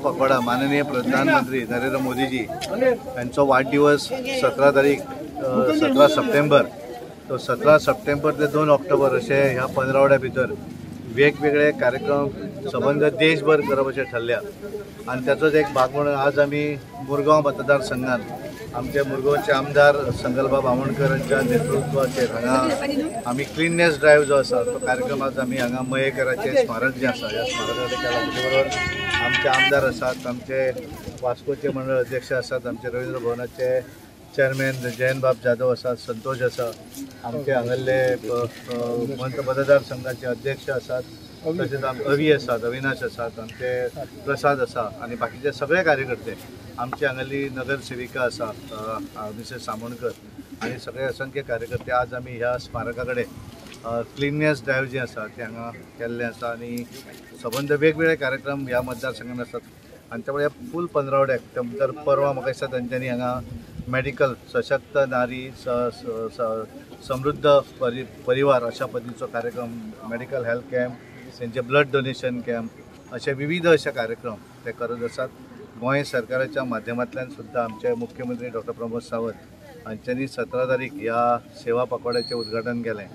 पकवाडा माननीय प्रधानमंत्री नरेंद्र मोदीजी यांचा वाढदिवस 17 तारीख 17 सप्टेंबर तो 17 सप्टेंबर ते 2 ऑक्टोबर असे ह्या 15 भितर वेगवेगळे कार्यक्रम संबंध देशभर करप अशें ठरल्या आणि त्याचोच एक भाग म्हणून आज आम्ही मुरगांव मतदारसंघात आमचे मुरगांवचे आमदार संगलबा बावणकर यांच्या नेतृत्वाचेर हांगा आमी क्लिननेस ड्रायव्ह जो आसा तो कार्यक्रम आज आमी हांगा मयेकराचें स्मारक जें आसा ह्या स्मारकाचें केला बरोबर आमचे आमदार आसात आमचे वास्कोचे मंडळ अध्यक्ष आसात आमचे रवींद्र भवनाचे चेअरमॅन जयंतबाब जाधव आसात संतोष आसा आमचे हांगल्ले मतदारसंघाचे अध्यक्ष आसात तशेंच अवी आसात अविनाश आसात आमचे प्रसाद आसा आणि बाकीचे सगळे कार्यकर्ते आमची हांगली नगरसेविका आसा मिसेस सामोणकर आणि सगळे असंख्य कार्यकर्ते आज आमी ह्या स्मारका कडेन क्लिननेस ड्रायव्ह जे आसा ते हांगा केल्लें आसा आनी संबंध वेगवेगळे कार्यक्रम ह्या मतदारसंघात आसात आणि त्यामुळे फूल 15 तर परवा म्हाका दिसता तांच्यांनी हांगा मेडिकल सशक्त नारी समृद्ध परिवार अशा पद्धतीचो कार्यक्रम मेडिकल हेल्थ कॅम्प तेंचे ब्लड डोनेशन कॅम्प असे विविध असे कार्यक्रम ते करत आसात। गोंय सरकाराच्या माध्यमांतल्यान सुद्धा आमचे मुख्यमंत्री डॉक्टर प्रमोद सावंत हांच्यांनी 17 तारीख ह्या सेवा पखवाड्याचें उद्घाटन केलें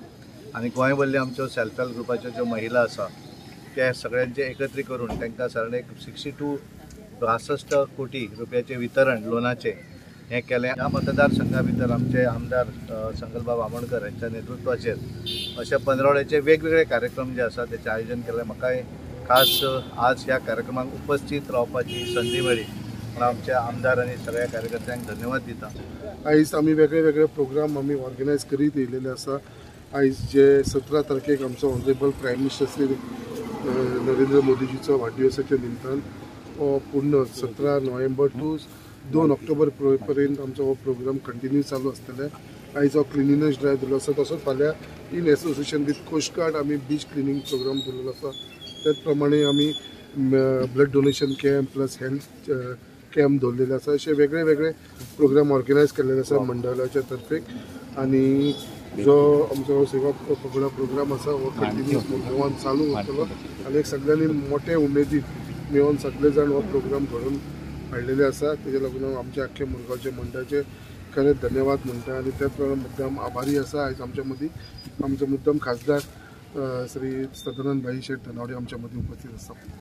आणि गोंय भरले आमच्यो सेल्फ हेल्प ग्रुपाच्यो ज्यो महिला आसा त्या सगळ्यांचे एकत्रीत करून तांकां साडे 62 कोटी रुपयाचे वितरण लोनाचे हे केलें। ह्या मतदारसंघा भितर आमचे आमदार संगलबा बावणकर यांच्या नेतृत्वाचेर अशा 15 वेगवेगळे कार्यक्रम जे आसा त्याचे आयोजन केलें। म्हाकाय खास आज ह्या कार्यक्रमाक उपस्थित रावपाची संधी मेळ्ळी म्हणून आमच्या आमदार आणि सगळ्या कार्यकर्त्यांक धन्यवाद दिता। आयज आमी वेगळे प्रोग्राम आमी ऑर्गनायज करीत येयलेले आसा। आयज जे 17 तारखेक आमचो honourable prime minister Shri Narendra मोदीजीचो वाडदिवसाच्या निमतान पूर्ण 17 नोव्हेंबर टू 2 ऑक्टोबर पर्यंत आमचो हो प्रोग्राम कंटिन्यू चालू आसतले। आयज हो क्लिनिनेस ड्रायव्ह दिल्लो आसा तसोच फाल्यां in association with coast guard आमी बीच क्लिनिंग प्रोग्राम दिल्लो आसा। त्याच प्रमाणे आमी blood donation camp plus health camp दवरलेले आसा। अशे वेगळे प्रोग्राम ऑर्गनायज केल्ले आसा मंडळाच्या तर्फे आणि जो आमचो सेवा पखवाडा प्रोग्राम आसा हो कंटिन्यूअस गोवान चालू उरतलो आणि सगळ्यांनी मोठे उमेदीन मेळून सगळे जाण हो प्रोग्राम घडोवन हाडलेले आसा। तेजे लागून आमच्या आख्या मुरगांवचे मंडळाचे खरेंच धन्यवाद म्हणटा आणि त्याच प्रमाणे मुद्दाम आभारी आसा। आयज आमच्या मदीं आमचो मुद्दाम खासदार श्री सदानंद भाई शेट धनावडे आमच्या मदीं उपस्थित आसा।